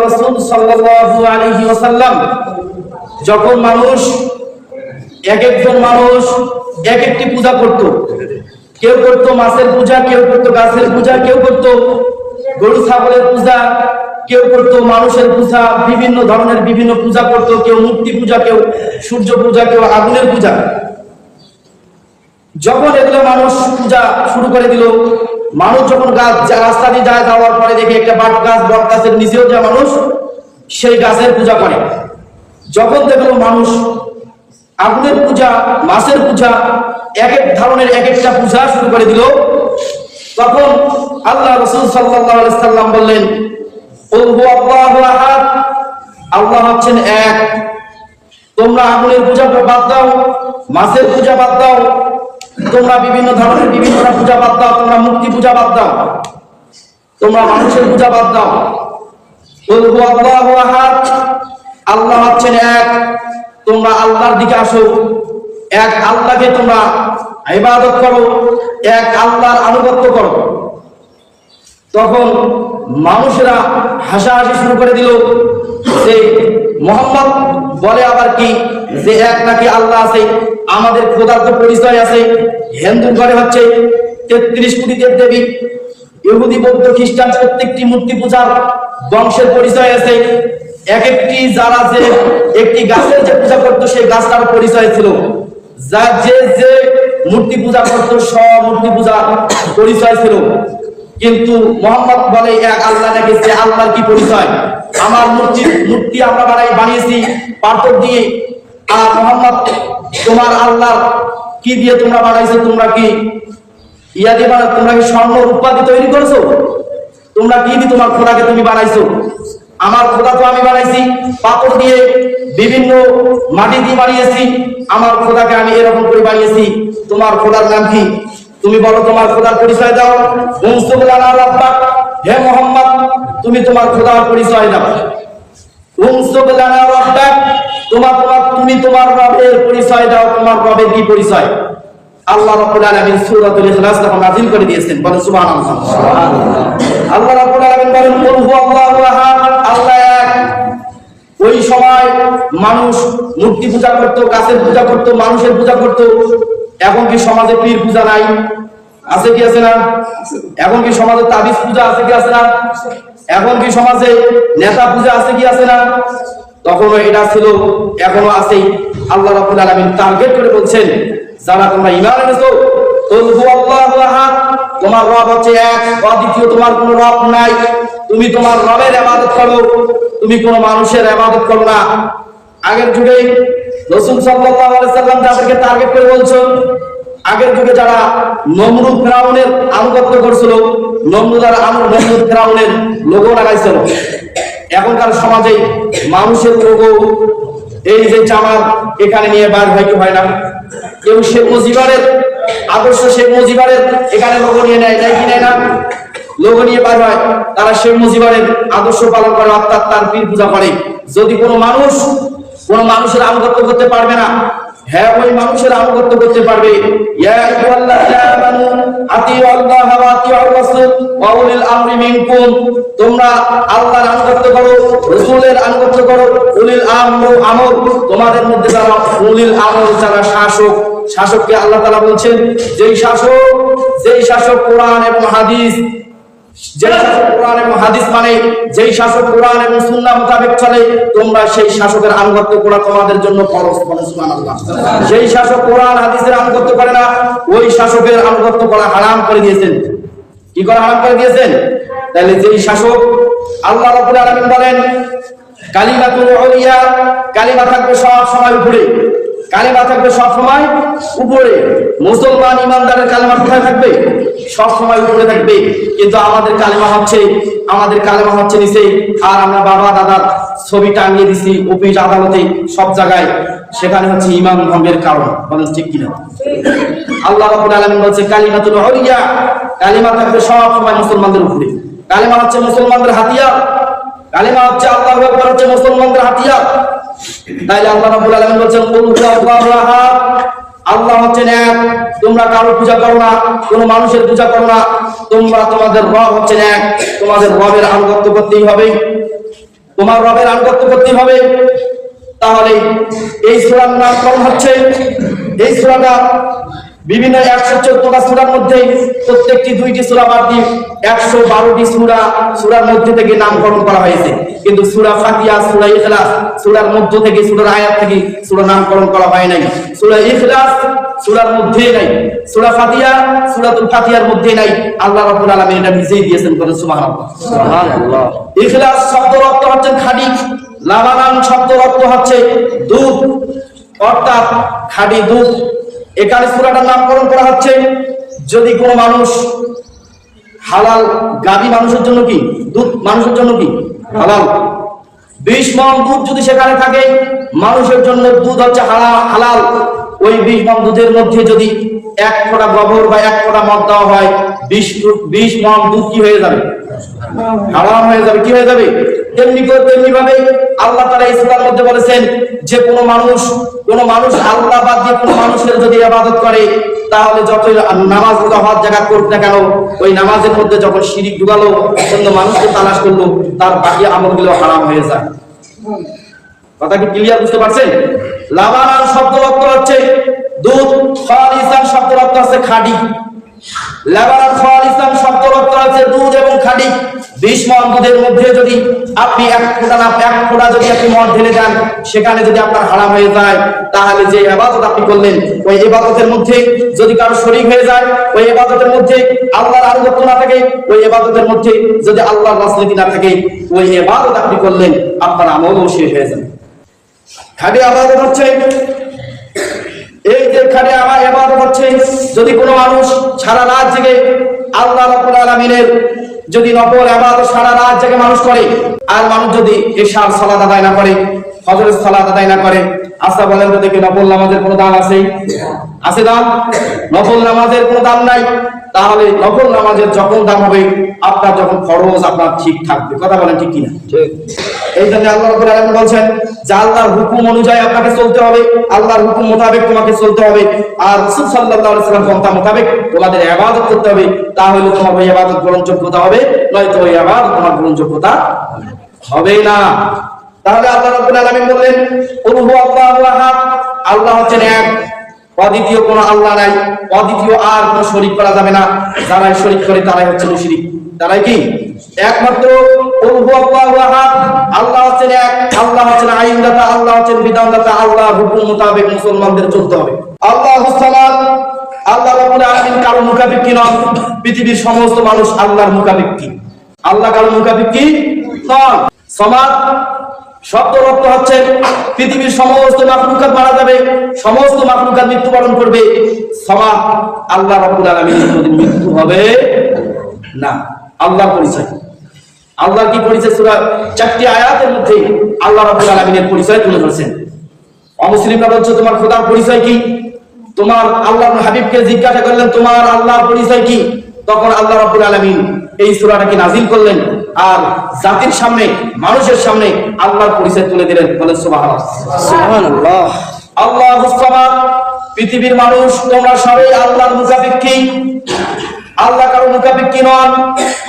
রাসূল সাল্লাল্লাহু আলাইহি ওয়াসাল্লাম যখন একজন মানুষ এক একটি পূজা করত, কেউ করত মাছের পূজা, কেউ করত গাছের পূজা, কেউ করত গরু ছাগলের পূজা, কেউ করত মানুষের পূজা, বিভিন্ন ধরনের বিভিন্ন পূজা করত, কেউ মূর্তি পূজা, কেউ সূর্য পূজা, কেউ আগুনের পূজা। যখন এগুলো মানুষ পূজা শুরু করে দিল, মানুষ যখন রাস্তা দিয়ে যায়, যাওয়ার পরে দেখে একটা বট গাছের নিচেও যে মানুষ সেই গাছের পূজা করে। যখন দেখলো মানুষ আগুনের পূজা, মাছের পূজা, এক এক ধরনের এক একটা পূজা শুরু করে দিল, তখন আল্লাহ রাসূল সাল্লাল্লাহু আলাইহি ওয়াসাল্লাম বললেন, কুল হুয়াল্লাহু আহাদ, আল্লাহ হচ্ছেন এক। তোমরা আগুনের পূজা বাদ দাও, মাছের পূজা বাদ দাও, তোমরা বিভিন্ন ধরনের বিভিন্ন পূজা বাদ দাও, তোমরা মূর্তি পূজা বাদ দাও, তোমরা মানুষের পূজা বাদ দাও। কুল হুয়াল্লাহু আহাদ, আল্লাহ হচ্ছেন এক। তোমরা আল্লাহর দিকে আসো, এক আল্লাহকে তোমরা ইবাদত করো, এক আল্লাহর আনুগত্য করো। তখন মানুষেরা হাসাহাসি শুরু করে দিল যে মুহাম্মদ বলে আবার কি যে এক নাকি আল্লাহ আছে, আমাদের খোদার তো পরিচয় আছে। হিন্দু ঘরে হচ্ছে 33 কোটি দেবী, ইহুদি বৌদ্ধ খ্রিস্টান প্রত্যেকটি মূর্তি পূজার বংশের পরিচয় আছে। এক একটি যারা যে একটি গাছের যে পূজা করতো সেই গাছটার পরিচয় ছিল, যা যে মূর্তি পূজা করতো সব মূর্তি পূজার পরিচয় ছিল। কিন্তু মুহাম্মদ বলে এক আল্লাহ নাকি, যে আল্লাহর কি পরিচয়? আমার মূর্তি আমরা বানিয়েছি পাথর দিয়ে। আর মুহাম্মদ তোমার আল্লাহ কি দিয়ে তোমরা বানাইছো? তোমরা কি ইয়া দিয়ে বানাও? তোমরা কি স্বর্ণ রূপা দিয়ে তৈরি করেছো? তোমরা কি দিয়ে তোমার খোদাকে তুমি বানাইছো? আমার খোদা তো আমি বানাইছি পাথর দিয়ে, বিভিন্ন মাটি দিয়ে বানিয়েছি। আমার খোদাকে আমি এরকম করে বানিয়েছি। তোমার খোদার নাম কি? তুমি বলো, তোমার খোদার পরিচয় দাও। হে মুহাম্মদ, তুমি তোমার খোদার পরিচয় দাও। তুমি তোমার রবের পরিচয় দাও। তোমার রবের কি পরিচয়? আল্লাহ রাব্বুল আলামিন সূরাতুল ইখলাস তখন নাযিল করে দিয়েছেন। বলেন সুবহানাল্লাহ। আল্লাহ রাব্বুল আলামিন বলেন, কুল হুয়াল্লাহু আহাদ, আল্লাহ এক। ওই সময় মানুষ মূর্তি পূজা করত, গাছের পূজা করত, মানুষের পূজা করত। এখন কি সমাজে পীর পূজা নাই? আছে কি আছে না? এখন কি সমাজে তাবিজ পূজা আছে কি আছে না? এখন কি সমাজে নেতা পূজা আছে কি আছে না? তখনও এটা ছিল, এখনো আছে। আল্লাহ রাব্বুল আলামিন টার্গেট করে বলছেন, যারা তোমরা ঈমান এনেছো, কুল হুয়াল্লাহু আহাদ, তোমার রব হচ্ছে এক, অদ্বিতীয়, তোমার কোনো রব নাই। তুমি তোমার রবের ইবাদত করো, তুমি কোনো মানুষের ইবাদত করো না। আগের যুগে রাসূল সাল্লাল্লাহু আলাইহি সাল্লাম যাদেরকে টার্গেট করে বলছেন, আগের যুগে যারা নমরুদ ফিরাউনের আনুগত্য করছিল, নমরুদ ফিরাউনের লোগো লাগাইছিল। এখনকার সমাজে মানুষের লোগো, এই যে জামাত এখানে নিয়ে বার হয় না? কেউ শেখ মুজিবের আদর্শ, শেখ মুজিবের এখানে লোগো নিয়ে নেয় কি নেয় না? লোগো নিয়ে বার হয়। তারা শেখ মুজিবের আদর্শ পালন করে, অর্থাৎ তার পীর পূজা করে। যদি কোনো মানুষের আনুগত্য করতে পারবে না, হ্যাঁ ওই মানুষের আনুগত্য করতে পারবে। ইয়া আইয়ুহাল্লাযীনা আমানু আতিউল্লাহা ওয়া আতিউর রাসূল ওয়া উলিল আমরি মিনকুম, তোমরা আল্লাহর আনুগত্য করো, রাসূলের আনুগত্য করো। উলিল আমর, তোমাদের মধ্যে যারা উলিল আমর, যারা শাসককে আল্লাহ তাআলা বলছেন, যেই শাসক কোরআন এবং হাদিস, মানে যেই শাসক কোরআন এবং সুন্নাহ মোতাবেক চলে, তোমরা সেই শাসকের আনুগত্য করা তোমাদের জন্য ফরজ। বলেন সুবহানাল্লাহ। যেই শাসক কোরআন হাদিসের আনুগত্য করে না, ওই শাসকের আনুগত্য করা হারাম করে দিয়েছেন। কি করা হারাম করে দিয়েছেন? তাহলে যেই শাসক, আল্লাহ রাব্বুল আলামিন বলেন, কালিমাতুল উলিয়া, কালিমা থাকবে সব সময় উপরে, কালিমা থাকবে সব সময় উপরে। মুসলমান ইমানদারের কালিমা কোথায় থাকবে? সব সময় উপরে থাকবে। কিন্তু আমাদের কালিমা হচ্ছে নিচে। আর আমরা বাবা দাদার ছবি টাঙিয়ে দিছি অফিস আদালতে সব জায়গায়, সেখানে হচ্ছে ঈমান ভঙ্গের কারণ। বলেন ঠিক কিনা? আল্লাহ রাব্বুল আলামিন বলছে, কালিমাতুল উলিয়া, কালিমা থাকবে সব সময় মুসলমানদের উপরে। কালিমা হচ্ছে মুসলমানদের হাতিয়ার। কালিমা হচ্ছে আল্লাহু আকবার, হচ্ছে মুসলমানদের হাতিয়ার। তাইলে আল্লাহ রাব্বুল আলামিন বলেন, কুল হুয়াল্লাহু আহাদ, আল্লাহ হচ্ছেন এক। তোমরা কারো পূজা করো না, কোনো মানুষের পূজা করো না। তোমরা তোমাদের রব হচ্ছেন এক, তোমাদের রবের আনুগত্য করতেই হবে। তোমার রবের আনুগত্য করতে হবে। তাহলে এই সূরার নামকরণ হচ্ছে, এই সূরাটা বিভিন্ন 114টা সূরার মধ্যে প্রত্যেকটি 2টি সূরা বাদ দিয়ে 112টি সূরার মধ্যে থেকে নামকরণ করা হয়েছে। কিন্তু সূরা ফাতিহা, সূরা ইখলাস সূরার মধ্য থেকে, সূরার আয়াত থেকে সূরা নামকরণ করা হয় নাই। সূরা ইখলাস সূরার মধ্যে নাই, সূরা ফাতিহা সূরাতুল ফাতিহার মধ্যে নাই। আল্লাহ রাব্বুল আলামিন এটা নিজেই দিয়েছেন, বলেন সুবহানাল্লাহ। সুবহানাল্লাহ। ইখলাস শব্দের অর্থ হচ্ছে খাঁটি, লাবানান শব্দের অর্থ হচ্ছে দুধ, অর্থাৎ খাঁটি দুধ। এখানে সূরাটার নামকরণ করা হচ্ছে যদি কোনো মানুষ হালাল, গাভী মানুষের জন্য কি, দুধ মানুষের জন্য কি হালাল, 20 মণ দুধ যদি সেখানে থাকে, মানুষের জন্য দুধ হচ্ছে হালাল। ওই 20 মণ দুধের মধ্যে যদি 1 ফোঁটা গোবর বা 1 ফোঁটা মদ দেওয়া হয়, 20 মণ দুধ কি হয়ে যাবে, হারাম হয়ে যাবে। কি হয়ে যাবে? তেমনি ভাবে আল্লাহ তাআলা এই সূরার মধ্যে বলেছেন যে কোনো মানুষ আল্লাহ বাদ দিয়ে কোনো মানুষের যদি ইবাদত করে, তাহলে যতই নামাজ রোজা হজ জাকাত করুক না কেন, ওই নামাজের মধ্যে যখন শিরিক ঢুকালো, অন্য মানুষকে তালাশ করলো, তার বাকি আমলগুলো হারাম হয়ে যায়। কথা কি ক্লিয়ার, বুঝতে পারছেন? লাবানান শব্দের অর্থ হচ্ছে দুধ, খালিসান শব্দের অর্থ হচ্ছে খাঁটি। লাবানান খালিসান শব্দের অর্থ হচ্ছে দুধ এবং খাঁটি। 20 মণ দুধের মধ্যে যদি আপনি 1 ফোঁটা যদি আপনি মদ ঢেলে দেন, সেখানে যদি আপনার হারাম হয়ে যায়, তাহলে যে ইবাদত আপনি করলেন, ওই ইবাদতের মধ্যে যদি কারো শরীক হয়ে যায়, ওই ইবাদতের মধ্যে আল্লাহর আনুগত্য না থাকে, ওই ইবাদতের মধ্যে যদি আল্লাহর রাসূলতি না থাকে, ওই ইবাদত আপনি করলেন, আপনার আমলও শেষ হয়ে যাবে। খাঁটি ইবাদত হচ্ছে এই যে খাঁটি ইবাদত হচ্ছে যদি কোনো মানুষ সারা রাত জেগে আল্লাহ রাব্বুল আলামিনের যদি নফল ইবাদত সারা রাত জেগে মানুষ করে, আর মানুষ যদি ইশার সালাত আদায় না করে, ফজরের সালাত আদায় না করে, আচ্ছা বলেন তো দেখি নফল নামাজের কোনো দাম আছে? আছে দাম? নফল নামাজের কোনো দাম নাই। তাহলে নফল নামাজের যখন দাম হবে, আপনার যখন ফরজ আপনার ঠিক থাকবে। কথা বলেন ঠিক কিনা? ঠিক। এই জন্য আল্লাহ রাব্বুল আলামিন বলছেন যে আল্লাহর হুকুম অনুযায়ী আপনাকে চলতে হবে, আল্লাহর হুকুম মোতাবেক তোমাকে চলতে হবে, আর রাসূল সাল্লাল্লাহু আলাইহি ওয়াসাল্লাম পন্থা মোতাবেক তোমাদের ইবাদত করতে হবে। তাহলে তোমার ওই ইবাদত গ্রহণযোগ্যতা হবে, নয়তো ওই ইবাদত তোমার গ্রহণযোগ্যতা হবে না। তাহলে আল্লাহ রাব্বুল আলামিন বললেন কুল হুয়াল্লাহু আহাদ, আল্লাহ হচ্ছেন এক, অদ্বিতীয় কোনো আল্লাহ নাই, অদ্বিতীয় আর কোনো শরীক করা যাবে না। যারা শরীক করে তারাই হচ্ছে মুশরিক। তারাই কি? একমাত্র কুল হুয়াল্লাহু আহাদ, আল্লাহ হচ্ছেন এক, আল্লাহ হচ্ছেন আইনদাতা, আল্লাহ হচ্ছেন বিধানদাতা, আল্লাহর হুকুম মোতাবেক মুসলমানদের চলতে হবে। আল্লাহুস সামাদ, আল্লাহ রাব্বুল আলামিন কারো মুখাপেক্ষী নন। পৃথিবীর সমস্ত মানুষ আল্লাহর মুখাপেক্ষী, আল্লাহ কারো মুখাপেক্ষী নন। সামাদ শব্দের অর্থ হচ্ছে পৃথিবীর সমস্ত মাখলুকাত মারা যাবে, সমস্ত মাখলুকাত মৃত্যুবরণ করবে। সামাদ আল্লাহ রাব্বুল আলামিনের কোনদিন মৃত্যু হবে না। আল্লাহর পরিচয়, আল্লাহর কি পরিচয়? সূরা 4টি আয়াতের মধ্যে আল্লাহ রাব্বুল আলামিনের পরিচয় তুলে ধরেছেন। অমুসলিমরা বলছে তোমার খোদার পরিচয় কি? তোমার আল্লাহর হাবিবকে জিজ্ঞাসা করলেন তোমার আল্লাহর পরিচয় কি? তখন আল্লাহ রাব্বুল আলামিন এই সূরাটাকে নাযিল করলেন, আর জাতির সামনে, মানুষের সামনে আল্লাহর পরিচয় তুলে দিলেন। বলেন সুবহানাল্লাহ। সুবহানাল্লাহ। আল্লাহুস সামাদ, পৃথিবীর মানুষ তোমরা সবাই আল্লাহর মুখাপেক্ষী, আল্লাহ কারো মুখাপেক্ষী নন।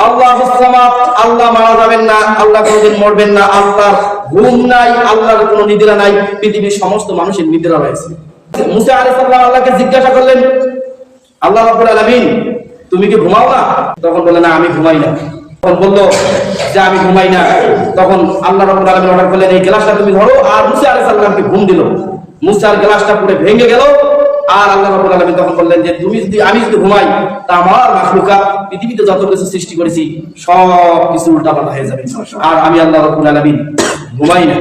আল্লাহুস সামাদ, আল্লাহ মারা যাবেন না, আল্লাহ কোনদিন মরবেন না, আল্লাহর ঘুম নাই, আল্লাহর কোনো নিদ্রা নাই। পৃথিবীর সমস্ত মানুষের নিদ্রা রয়েছে। মুসা আলাইহিস সালাম আল্লাহকে জিজ্ঞাসা করলেন, আল্লাহ রাব্বুল আলামিন তুমি কি ঘুমাও না? তখন বললেন না আমি ঘুমাই না। তখন বললো যে আমি ঘুমাই না। তখন আল্লাহ রাব্বুল আলামিন অর্ডার করলেন এই গ্লাসটা তুমি ধরো, আর মুসা আলাইহিস সালামকে ঘুম দিল। মুসার গ্লাসটা পুরো ভেঙে গেল। আর আল্লাহ রাব্বুল আলামিন তখন বললেন যে আমি যদি ঘুমাই, তা আমার মাখলুকাত পৃথিবীতে যত কিছু সৃষ্টি করেছি সব কিছু উল্টাপাল্টা হয়ে যাবে, আর আমি আল্লাহ রাব্বুল আলামিন ঘুমাই না।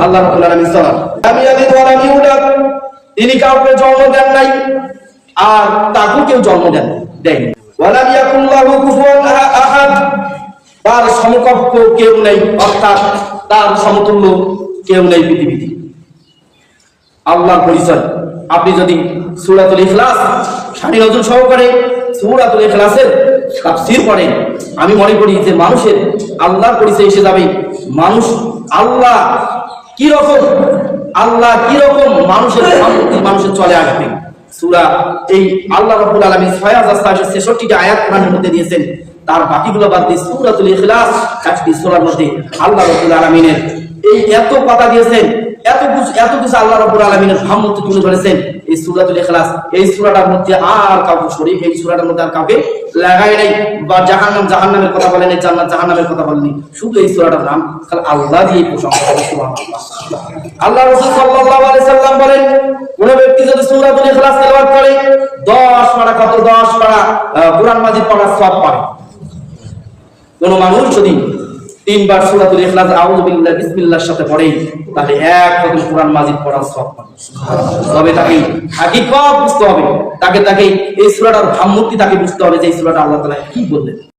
আল্লাহ রাব্বুল আলামিন সালাম, আমি ইউলাদ, তিনি কাউকে জন্ম দেন নাই, আর তাকেও কেউ জন্ম দেয়নি। ওয়ালাম ইয়াকুল লাহু কুফুয়ান আহাদ, তার সমকক্ষ কেউ নেই, অর্থাৎ তার সমতুল্য কেউ নেই পৃথিবীতে। আল্লাহর পরিচয় আপনি যদি সূরাতুল ইখলাস সারি নজর সহকারে সূরাতুল ইখলাসের তাফসীর পড়েন, আমি মনে করি যে মানুষের আল্লাহর পরিচয় এসে যাবে। মানুষ আল্লাহ কি রকম মানুষের সম্পত্তি মানুষের চলে আসবে। সূরা এই আল্লাহ রাব্বুল আলামিন 6666টা আয়াত কোরআনের মধ্যে দিয়েছেন, তার বাকিগুলো বাদ দিয়ে সূরাতুল ইখলাস 4টি সূরার মধ্যে আল্লাহ রাব্বুল আলামিনের এই এত কথা দিয়েছেন, এত কিছু আল্লাহ রাব্বুল আলামিনের ভাবমূর্তি তুলে ধরেছেন এই সূরাতুল ইখলাস। এই সূরাটার মধ্যে আর কাউকে শরীক, এই সূরাটার মধ্যে আর কাউকে লাগাই নাই, বা জাহান্নামের কথা বলেন, জান্নাত জাহান্নামের কথা বলেনি। শুধু এই সূরাটার নাম খালি আল্লাহ দিয়ে প্রশংসা করে, সুবহানাল্লাহ। আল্লাহ রাসূল সাল্লাল্লাহু আলাইহি সাল্লাম বলেন, কোন ব্যক্তি যদি সূরাতুল ইখলাস তেলাওয়াত করে 10 পারা কোরআন মাজিদ পড়ার সওয়াব পাবে। কোন মানুষ যদি 3 বার সূরাতুল ইখলাস আউযু বিল্লাহি বিসমিল্লাহর সাথে পড়ে, তাহলে এক খতম কোরআন মাজিদ পড়ার সওয়াব পাবে। তবে তাকে হাকিকত বুঝতে হবে, তাকে এই সূরাটার ভাবমূর্তি তাকে বুঝতে হবে যে এই সূরাটা আল্লাহ তাআলা কি বললেন।